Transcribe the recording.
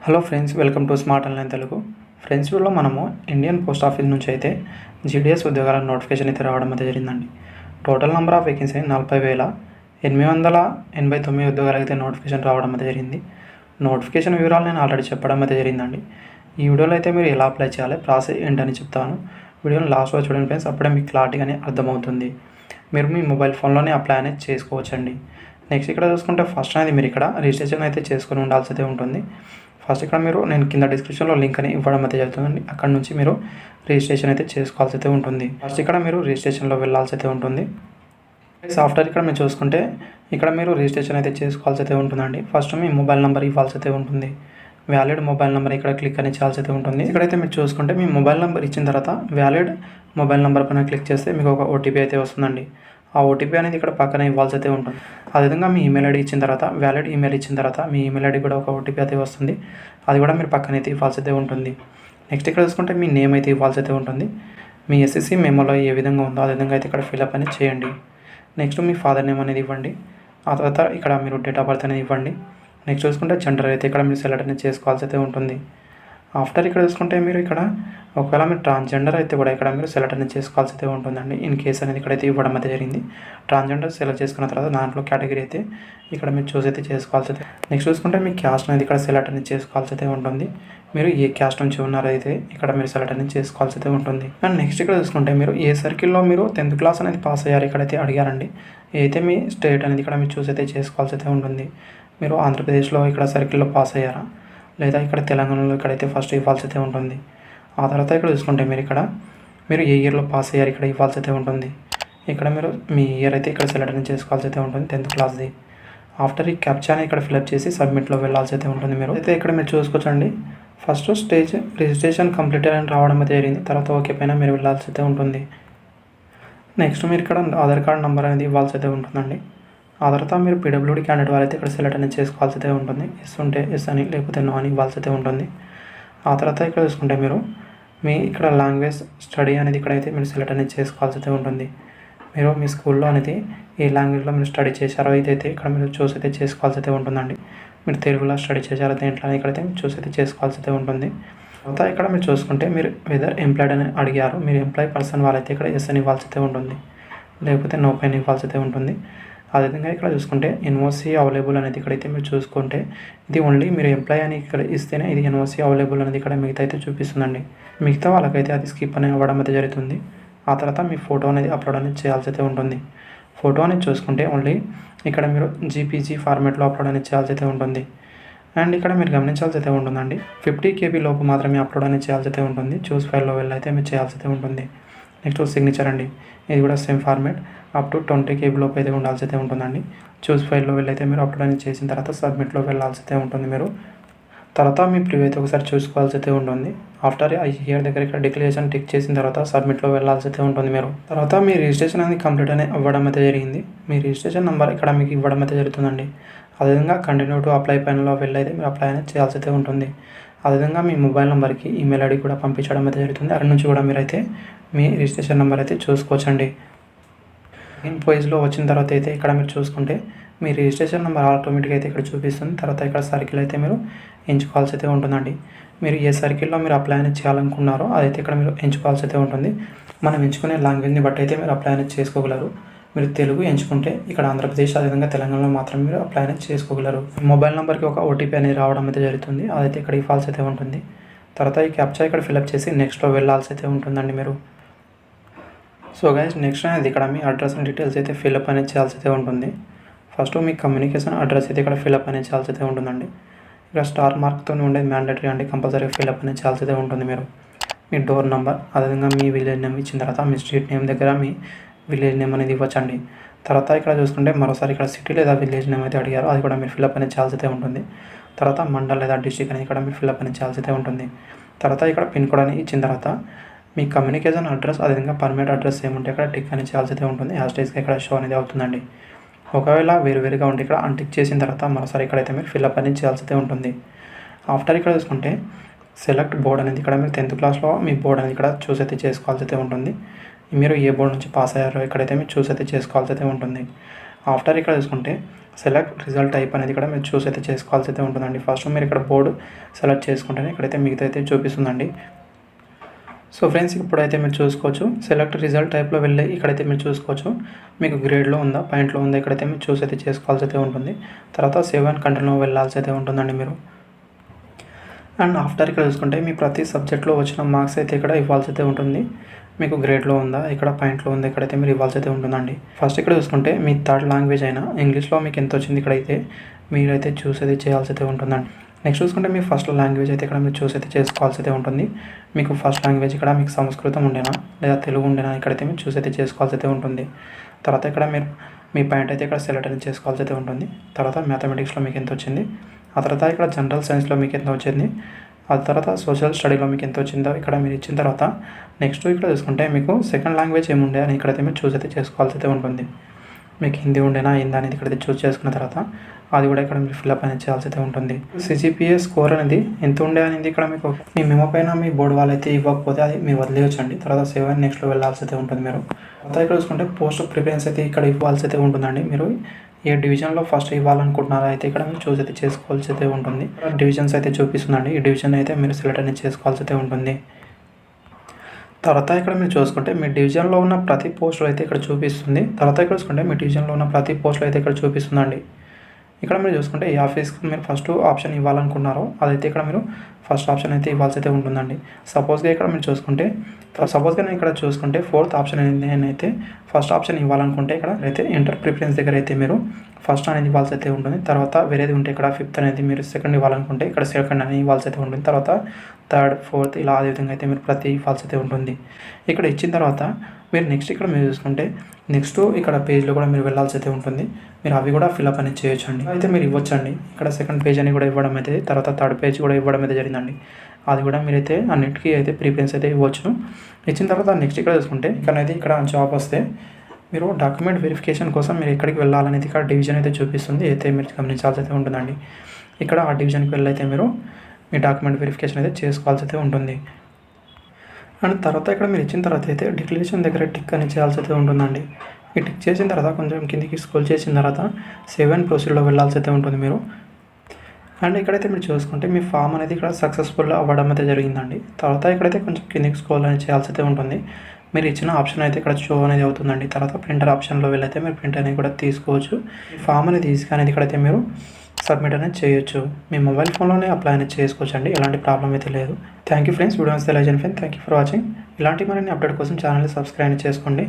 Hello friends, welcome to smart online Telugu. Friends, వీడియోలో మనము Indian post office నుంచి అయితే జీడీఎస్ ఉద్యోగాల నోటిఫికేషన్ అయితే రావడం అయితే జరిగిందండి. టోటల్ నెంబర్ ఆఫ్ వేకెన్సీ 40,889 ఉద్యోగాలు అయితే నోటిఫికేషన్ రావడం అయితే జరిగింది. నోటిఫికేషన్ వివరాలు నేను ఆల్రెడీ చెప్పడం అయితే జరిగిందండి. ఈ వీడియోలో అయితే మీరు ఎలా అప్లై చేయాలి, ప్రాసెస్ ఏంటని చెప్తాను. వీడియోని లాస్ట్లో చూడండి ఫ్రెండ్స్, అప్పుడే మీకు క్లారిటీగానే అర్థమవుతుంది. మీరు మీ మొబైల్ ఫోన్లోనే అప్లై అనేది చేసుకోవచ్చండి. నెక్స్ట్ ఇక్కడ చూసుకుంటే ఫస్ట్ అనేది మీరు ఇక్కడ రిజిస్ట్రేషన్ అయితే చేసుకొని ఉండాల్సి అయితే ఉంటుంది. ఫస్ట్ ఇక్కడ నేను కింద డిస్క్రిప్షన్లో లింక్ అని ఇవ్వడం అయితే జరుగుతుందండి. అక్కడ నుంచి మీరు రిజిస్ట్రేషన్ అయితే చేసుకోవాల్సి అయితే ఉంటుంది. ఫస్ట్ ఇక్కడ మీరు రిజిస్ట్రేషన్లో వెళ్ళాల్సి అయితే ఉంటుంది. ఆఫ్టర్ ఇక్కడ మీరు చూసుకుంటే ఇక్కడ మీరు రిజిస్ట్రేషన్ అయితే చేసుకోవాల్సి అయితే ఉంటుందండి. ఫస్ట్ మీ మొబైల్ నెంబర్ ఇవ్వాల్సి అయితే ఉంటుంది. వ్యాలిడ్ మొబైల్ నెంబర్ ఇక్కడ క్లిక్ అని చేయాల్సి అయితే ఉంటుంది. ఇక్కడైతే మీరు చూసుకుంటే మీ మొబైల్ నెంబర్ ఇచ్చిన తర్వాత వ్యాలిడ్ మొబైల్ నెంబర్ పైన క్లిక్ చేస్తే మీకు ఒక ఓటీపీ అయితే వస్తుందండి. ఆ ఓటీపీ అనేది ఇక్కడ పక్కన ఇవ్వాల్సి అయితే ఉంటుంది. అదేవిధంగా మీ ఈమెయిల్ ఐడి ఇచ్చిన తర్వాత, వ్యాలిడ్ ఈమెయిల్ ఇచ్చిన తర్వాత మీ ఈమెయిల్ ఐడి కూడా ఒక ఓటీపీ అయితే వస్తుంది. అది కూడా మీరు పక్కన అయితే ఇవ్వాల్సి అయితే ఉంటుంది. నెక్స్ట్ ఇక్కడ చూసుకుంటే మీ నేమ్ అయితే ఇవ్వాల్సి అయితే ఉంటుంది. మీ ఎస్ఎస్సి మెమోలో ఏ విధంగా ఉందో ఆ విధంగా అయితే ఇక్కడ ఫిల్అప్ అనేది చేయండి. నెక్స్ట్ మీ ఫాదర్ నేమ్ అనేది ఇవ్వండి. ఆ తర్వాత ఇక్కడ మీరు డేట్ ఆఫ్ బర్త్ అనేది ఇవ్వండి. నెక్స్ట్ చూసుకుంటే జెండర్ అయితే ఇక్కడ మీరు సెలెక్ట్ అనేది చేసుకోవాల్సి అయితే ఉంటుంది. ఆఫ్టర్ ఇక్కడ చూసుకుంటే మీరు ఇక్కడ ఒకవేళ మీరు ట్రాన్స్జెండర్ అయితే కూడా ఇక్కడ మీరు సెలెక్ట్ అనేది చేసుకోవాల్సి అయితే ఉంటుందండి. ఇన్ కేస్ అనేది ఇక్కడైతే ఇవ్వడం అయితే జరిగింది. ట్రాన్స్జెండర్ సెలెక్ట్ చేసుకున్న తర్వాత దాంట్లో కేటగిరీ అయితే ఇక్కడ మీరు చూస్ అయితే చేసుకోవాల్సి అయితే. నెక్స్ట్ చూసుకుంటే మీ క్యాస్ట్ అనేది ఇక్కడ సెలెక్ట్ అనేది చేసుకోవాల్సి అయితే ఉంటుంది. మీరు ఏ క్యాస్ట్ నుంచి ఉన్నారైతే ఇక్కడ మీరు సెలెక్ట్ అనేది చేసుకోవాల్సి అయితే ఉంటుంది. అండ్ నెక్స్ట్ ఇక్కడ చూసుకుంటే మీరు ఏ సర్కిల్లో మీరు 10th క్లాస్ అనేది పాస్ అయ్యారు ఇక్కడైతే అడిగారండి. అయితే మీ స్టేట్ అనేది ఇక్కడ మీరు చూస్ అయితే చేసుకోవాల్సి అయితే ఉంటుంది. మీరు ఆంధ్రప్రదేశ్లో ఇక్కడ సర్కిల్లో పాస్ అయ్యారా, లేదా ఇక్కడ తెలంగాణలో ఇక్కడైతే ఫస్ట్ ఇవ్వాల్సి అయితే ఉంటుంది. ఆ తర్వాత ఇక్కడ చూసుకుంటే మీరు ఏ ఇయర్లో పాస్ అయ్యారు ఇక్కడ ఇవ్వాల్సి అయితే ఉంటుంది. ఇక్కడ మీరు మీ ఇయర్ అయితే ఇక్కడ సెలెక్ట్ అనేది చేసుకోవాల్సి అయితే ఉంటుంది 10th క్లాస్ది. ఆఫ్టర్ ఈ క్యాప్చాని ఇక్కడ ఫిల్అప్ చేసి సబ్మిట్లో వెళ్ళాల్సి అయితే ఉంటుంది. మీరు అయితే ఇక్కడ మీరు చూసుకోవచ్చండి. ఫస్ట్ స్టేజ్ రిజిస్ట్రేషన్ కంప్లీట్ అని రావడం అయితే జరిగింది. తర్వాత ఓకే పైన మీరు వెళ్ళాల్సి అయితే ఉంటుంది. నెక్స్ట్ మీరు ఇక్కడ ఆధార్ కార్డ్ నెంబర్ అనేది ఇవ్వాల్సి అయితే ఉంటుందండి. ఆ తర్వాత మీరు పీడబ్ల్యూడీ క్యాండిడేట్ వాళ్ళైతే ఇక్కడ సెలెక్ట్ అనేది చేసుకోవాల్సి అయితే ఉంటుంది. ఎస్ ఉంటే ఎస్ అని, లేకపోతే నో అని ఇవ్వాల్సి అయితే ఉంటుంది. ఆ తర్వాత ఇక్కడ చూసుకుంటే మీరు మీ ఇక్కడ లాంగ్వేజ్ స్టడీ అనేది ఇక్కడైతే మీరు సెలెక్ట్ అనేది చేసుకోవాల్సి అయితే ఉంటుంది. మీరు మీ స్కూల్లో అనేది ఏ లాంగ్వేజ్లో మీరు స్టడీ చేశారో ఇదైతే ఇక్కడ మీరు చూస్ అయితే చేసుకోవాల్సి అయితే ఉంటుందండి. మీరు తెలుగులో స్టడీ చేశారో దేంట్లో ఇక్కడైతే మీరు చూస్ అయితే చేసుకోవాల్సి అయితే ఉంటుంది. తర్వాత ఇక్కడ మీరు చూసుకుంటే మీరు వెదర్ ఎంప్లాయిడ్ అని అడిగారు. మీరు ఎంప్లాయ్ పర్సన్ వాళ్ళైతే ఇక్కడ ఎస్ అని ఇవ్వాల్సి అయితే ఉంటుంది, లేకపోతే నో పైన ఇవ్వాల్సి అయితే ఉంటుంది. అదేవిధంగా ఇక్కడ చూసుకుంటే ఎన్ఓసి అవైలబుల్ అనేది ఇక్కడైతే మీరు చూసుకుంటే ఇది ఓన్లీ మీరు ఎంప్లాయ్ అని ఇక్కడ ఇస్తేనే ఇది ఎన్ఓసి అవైలబుల్ అనేది ఇక్కడ మిగతా అయితే చూపిస్తుందండి. మిగతా వాళ్ళకైతే అది స్కిప్ అని అవ్వడం అయితే జరుగుతుంది. ఆ తర్వాత మీ ఫోటో అనేది అప్లోడ్ అనేది చేయాల్సి అయితే ఉంటుంది. ఫోటో అనేది చూసుకుంటే ఓన్లీ ఇక్కడ మీరు జీపీజీ ఫార్మేట్లో అప్లోడ్ అనేది చేయాల్సి అయితే ఉంటుంది. అండ్ ఇక్కడ మీరు గమనించాల్సి అయితే ఉంటుందండి, 50 KB లోపు మాత్రమే అప్లోడ్ అనేది చేయాల్సి అయితే ఉంటుంది. చూస్ ఫైల్లో వెళ్ళి అయితే మీరు చేయాల్సి అయితే ఉంటుంది. నెక్స్ట్ సిగ్నేచర్ అండి, ఇది కూడా same format up to 20 KB లోపు అయితే ఉండాల్సి అయితే ఉంటుందండి. చూస్ ఫైల్లో వెళ్ళి అయితే మీరు అప్లోడ్ అనేది చేసిన తర్వాత సబ్మిట్లో వెళ్ళాల్సి అయితే ఉంటుంది. మీరు తర్వాత మీ ప్రివ్యూ అయితే ఒకసారి చూసుకోవాల్సి అయితే ఉంటుంది. ఆఫ్టర్ ఐ హియర్ దగ్గర ఇక్కడ డిక్లరేషన్ టిక్ చేసిన తర్వాత సబ్మిట్లో వెళ్ళాల్సి అయితే ఉంటుంది. మీరు తర్వాత మీ రిజిస్ట్రేషన్ అనేది కంప్లీట్ అనేది అవ్వడం అయితే జరిగింది. మీ రిజిస్ట్రేషన్ నెంబర్ ఇక్కడ మీకు ఇవ్వడం అయితే జరుగుతుందండి. అదేవిధంగా కంటిన్యూ టు అప్లై పైనలో వెళ్ళి అయితే మీరు అప్లై అనేది చేయాల్సి అయితే ఉంటుంది. అదేవిధంగా మీ మొబైల్ నెంబర్కి ఈమెయిల్ ఐడి కూడా పంపించడం అయితే జరుగుతుంది. అక్కడ నుంచి కూడా మీరైతే మీ రిజిస్ట్రేషన్ నెంబర్ అయితే చూసుకోవచ్చండి. ఇన్ పేజ్లో వచ్చిన తర్వాత అయితే ఇక్కడ మీరు చూసుకుంటే మీ రిజిస్ట్రేషన్ నెంబర్ ఆటోమేటిక్గా అయితే ఇక్కడ చూపిస్తుంది. తర్వాత ఇక్కడ సర్కిల్ అయితే మీరు ఎంచుకోవాల్సి అయితే ఉంటుందండి. మీరు ఏ సర్కిల్లో మీరు అప్లై అనేది చేయాలనుకున్నారో అదైతే ఇక్కడ మీరు ఎంచుకోవాల్సి అయితే ఉంటుంది. మనం ఎంచుకునే లాంగ్వేజ్ని బట్టి అయితే మీరు అప్లై అనేది చేసుకోగలరు. మీరు తెలుగు ఎంచుకుంటే ఇక్కడ ఆంధ్రప్రదేశ్, అదేవిధంగా తెలంగాణలో మాత్రం మీరు అప్లై అనేది చేసుకోగలరు. మొబైల్ నెంబర్కి ఒక ఓటీపీ అనేది రావడం అయితే జరుగుతుంది. అదైతే ఇక్కడ ఇవ్వాల్సి అయితే ఉంటుంది. తర్వాత ఈ క్యాప్చా ఇక్కడ ఫిల్అప్ చేసి నెక్స్ట్లో వెళ్ళాల్సి అయితే ఉంటుందండి మీరు. సో గైస్, నెక్స్ట్ అనేది ఇక్కడ మీ అడ్రస్ అండ్ డీటెయిల్స్ అయితే ఫిల్అప్ అనేది చేయాల్సి అయితే ఉంటుంది. ఫస్ట్ మీ కమ్యూనికేషన్ అడ్రస్ అయితే ఇక్కడ ఫిల్అప్ అనేది చేయాల్సి అయితే ఉంటుందండి. ఇక్కడ స్టార్ మార్క్తో ఉండేది మ్యాండేటరీ అండి, కంపల్సరీ ఫిల్అప్ అనేది చేయాల్సి అయితే ఉంటుంది. మీరు మీ డోర్ నెంబర్, అదేవిధంగా మీ విలేజ్ నేమ్ ఇచ్చిన తర్వాత మీ స్ట్రీట్ నేమ్ దగ్గర మీ విలేజ్ నేమ్ అనేది ఇవ్వచ్చండి. తర్వాత ఇక్కడ చూసుకుంటే మరోసారి ఇక్కడ సిటీ లేదా విలేజ్ నేమ్ అయితే అడిగారో అది కూడా మీరు ఫిల్అప్ అనేది చేయాల్సి అయితే ఉంటుంది. తర్వాత మండల్ లేదా డిస్ట్రిక్ట్ అనేది ఇక్కడ మీరు ఫిల్అప్ అనేది చేయాల్సి అయితే ఉంటుంది. తర్వాత ఇక్కడ పిన్ కోడ్ అని ఇచ్చిన తర్వాత మీ కమ్యూనికేషన్ అడ్రస్, అదేవిధంగా పర్మనెంట్ అడ్రస్ ఏముంటే ఇక్కడ టిక్ అనేది చేయాల్సి అయితే ఉంటుంది. హ్యాష్ట్యాగ్స్గా ఇక్కడ షో అనేది అవుతుందండి. ఒకవేళ వేరువేరుగా ఉంటే ఇక్కడ అన్టిక్ చేసిన తర్వాత మరోసారి ఇక్కడైతే మీరు ఫిల్అప్ అనేది చేయాల్సి అయితే ఉంటుంది. ఆఫ్టర్ ఇక్కడ చూసుకుంటే సెలెక్ట్ బోర్డ్ అనేది ఇక్కడ మీరు 10th క్లాస్లో మీ బోర్డ్ అనేది ఇక్కడ చూస్ అయితే చేసుకోవాల్సి అయితే ఉంటుంది. మీరు ఏ బోర్డు నుంచి పాస్ అయ్యారో ఇక్కడైతే మీరు చూస్ అయితే చేసుకోవాల్సి అయితే ఉంటుంది. ఆఫ్టర్ ఇక్కడ చూసుకుంటే సెలెక్ట్ రిజల్ట్ టైప్ అనేది ఇక్కడ మీరు చూస్ అయితే చేసుకోవాల్సి అయితే ఉంటుందండి. ఫస్ట్ మీరు ఇక్కడ బోర్డు సెలెక్ట్ చేసుకుంటేనే ఇక్కడైతే మిగతా అయితే చూపిస్తుందండి. సో ఫ్రెండ్స్, ఇప్పుడైతే మీరు చూసుకోవచ్చు సెలెక్ట్ రిజల్ట్ టైప్లో వెళ్ళి ఇక్కడైతే మీరు చూసుకోవచ్చు మీకు గ్రేడ్లో ఉందా పాయింట్లో ఉందా ఇక్కడైతే మీరు చూస్ అయితే చేసుకోవాల్సి అయితే ఉంటుంది. తర్వాత సేవ్ అండ్ కంటిన్యూ వెళ్ళాల్సి అయితే ఉంటుందండి మీరు. అండ్ ఆఫ్టర్ ఇక్కడ చూసుకుంటే మీ ప్రతి సబ్జెక్ట్లో వచ్చిన మార్క్స్ అయితే ఇక్కడ ఇవ్వాల్సి అయితే ఉంటుంది. మీకు గ్రేడ్లో ఉందా ఇక్కడ పాయింట్లో ఉందా ఇక్కడైతే మీరు ఇవ్వాల్సి అయితే ఉంటుందండి. ఫస్ట్ ఇక్కడ చూసుకుంటే మీ థర్డ్ లాంగ్వేజ్ అయినా ఇంగ్లీష్లో మీకు ఎంత వచ్చింది ఇక్కడైతే మీరైతే చూస్ అయితే చేయాల్సి అయితే ఉంటుందండి. నెక్స్ట్ చూసుకుంటే మీ ఫస్ట్ లాంగ్వేజ్ అయితే ఇక్కడ మీరు చూస్ అయితే చేసుకోవాల్సి అయితే ఉంటుంది. మీకు ఫస్ట్ లాంగ్వేజ్ ఇక్కడ మీకు సంస్కృతం ఉండేనా లేదా తెలుగు ఉండేనా ఇక్కడైతే మీరు చూస్ అయితే చేసుకోవాల్సి అయితే ఉంటుంది. తర్వాత ఇక్కడ మీరు మీ పాయింట్ అయితే ఇక్కడ సెలెక్ట్ అనేది చేసుకోవాల్సి అయితే ఉంటుంది. తర్వాత మ్యాథమెటిక్స్లో మీకు ఎంత వచ్చింది, ఆ తర్వాత ఇక్కడ జనరల్ సైన్స్లో మీకు ఎంత వచ్చింది, ఆ తర్వాత సోషల్ స్టడీలో మీకు ఎంత వచ్చిందో ఇక్కడ మీరు ఇచ్చిన తర్వాత నెక్స్ట్ ఇక్కడ చూసుకుంటే మీకు సెకండ్ లాంగ్వేజ్ ఏముండే అని ఇక్కడైతే మీరు చూస్ అయితే చేసుకోవాల్సి అయితే ఉంటుంది. మీకు హిందీ ఉండేనా హిందీ అనేది ఇక్కడైతే చూస్ చేసుకున్న తర్వాత అది కూడా ఇక్కడ మీరు ఫిల్అప్ అనేది చేయాల్సి అయితే ఉంటుంది. సిజిపిఏ స్కోర్ అనేది ఎంత ఉండే అనేది ఇక్కడ మీకు మీ మెమో పైన మీ బోర్డు వాళ్ళు అయితే ఇవ్వకపోతే అది మీరు వదిలేయచ్చండి. తర్వాత 7 నెక్స్ట్లో వెళ్ళాల్సి అయితే ఉంటుంది మీరు. తర్వాత ఇక్కడ చూసుకుంటే పోస్ట్ ప్రిఫరెన్స్ అయితే ఇక్కడ ఇవ్వాల్సి అయితే ఉంటుందండి. మీరు ఏ డివిజన్లో ఫస్ట్ ఇవ్వాలనుకుంటున్నారో అయితే ఇక్కడ మీరు చూస్ అయితే చేసుకోవాల్సి అయితే ఉంటుంది. డివిజన్స్ అయితే చూపిస్తుందండి. ఈ డివిజన్ అయితే మీరు సెలెక్ట్ అనేది చేసుకోవాల్సి అయితే ఉంటుంది. తర్వాత ఇక్కడ మీరు చూసుకుంటే మీ డివిజన్లో ఉన్న ప్రతి పోస్టులు అయితే ఇక్కడ చూపిస్తుంది. తర్వాత ఇక్కడ చూసుకుంటే మీ డివిజన్లో ఉన్న ప్రతి పోస్టులు అయితే ఇక్కడ చూపిస్తుందండి. ఇక్కడ మీరు చూసుకుంటే ఏ ఆఫీస్కి మీరు ఫస్ట్ ఆప్షన్ ఇవ్వాలనుకున్నారో అదైతే ఇక్కడ మీరు ఫస్ట్ ఆప్షన్ అయితే ఇవ్వాల్సి అయితే ఉంటుందండి. సపోజ్గా ఇక్కడ మీరు చూసుకుంటే నేను ఇక్కడ చూసుకుంటే ఫోర్త్ ఆప్షన్ నేనైతే ఫస్ట్ ఆప్షన్ ఇవ్వాలనుకుంటే ఇక్కడ అయితే ఎంటర్ ప్రిఫరెన్స్ దగ్గర అయితే మీరు ఫస్ట్ అనేది ఇవ్వాల్సి అయితే ఉంటుంది. తర్వాత వేరేది ఉంటే ఇక్కడ ఫిఫ్త్ అనేది మీరు సెకండ్ ఇవ్వాలనుకుంటే ఇక్కడ సెకండ్ అనేది ఇవ్వాల్సి అయితే ఉంటుంది. తర్వాత థర్డ్ ఫోర్త్ ఇలా అదే విధంగా అయితే మీరు ప్రతి ఇవ్వాల్సి అయితే ఉంటుంది. ఇక్కడ ఇచ్చిన తర్వాత మీరు నెక్స్ట్ ఇక్కడ మీరు చూసుకుంటే నెక్స్ట్ ఇక్కడ పేజ్లో కూడా మీరు వెళ్ళాల్సి అయితే ఉంటుంది. మీరు అవి కూడా ఫిల్అప్ అనేది చేయొచ్చండి. అయితే మీరు ఇవ్వచ్చండి. ఇక్కడ సెకండ్ పేజ్ అని కూడా ఇవ్వడం అయితే తర్వాత థర్డ్ పేజ్ కూడా ఇవ్వడం అయితే జరిగిందండి. అది కూడా మీరైతే అన్నిటికీ అయితే ప్రిఫరెన్స్ అయితే ఇవ్వచ్చు. ఇచ్చిన తర్వాత నెక్స్ట్ ఇక్కడ చూసుకుంటే ఇక్కడ జాబ్ వస్తే మీరు డాక్యుమెంట్ వెరిఫికేషన్ కోసం మీరు ఎక్కడికి వెళ్ళాలనేది ఇక్కడ డివిజన్ అయితే చూపిస్తుంది. అయితే మీరు గమనించాల్సి అయితే ఉంటుందండి. ఇక్కడ ఆ డివిజన్కి వెళ్ళైతే మీరు మీ డాక్యుమెంట్ వెరిఫికేషన్ అయితే చేసుకోవాల్సి అయితే ఉంటుంది. అండ్ తర్వాత ఇక్కడ మీరు ఇచ్చిన తర్వాత అయితే డిక్లరేషన్ దగ్గర టిక్ అని చేయాల్సి అయితే ఉంటుందండి. ఈ టిక్ చేసిన తర్వాత కొంచెం కిందికి స్క్రోల్ చేసిన తర్వాత సేవ్ అండ్ ప్రొసీడ్లో వెళ్ళాల్సి అయితే ఉంటుంది మీరు. అండ్ ఇక్కడైతే మీరు చూసుకుంటే మీ ఫామ్ అనేది ఇక్కడ సక్సెస్ఫుల్ అవ్వడం అయితే జరిగిందండి. తర్వాత ఇక్కడైతే కొంచెం కిందికి స్క్రోల్ అనేది చేయాల్సి అయితే ఉంటుంది. మీరు ఇచ్చిన ఆప్షన్ అయితే ఇక్కడ షో అనేది అవుతుందండి. తర్వాత ప్రింటర్ ఆప్షన్లో వెళ్ళైతే మీరు ప్రింట్ అనేది కూడా తీసుకోవచ్చు. ఫామ్ అనేది ఈజీగా అనేది ఇక్కడైతే మీరు సబ్మిట్ అనేది చేయొచ్చు. మీ మొబైల్ ఫోన్లోనే అప్లై అనేది చేసుకోవచ్చు అండి. ఎలాంటి ప్రాబ్లం అయితే లేదు. థ్యాంక్ యూ ఫ్రెండ్స్, వీడియో తెలియజేయండి friend. Thank you for watching. ఇలాంటి మరిన్ని అప్డేట్ కోసం ఛానల్ని సబ్స్క్రైబ్ చేసుకోండి.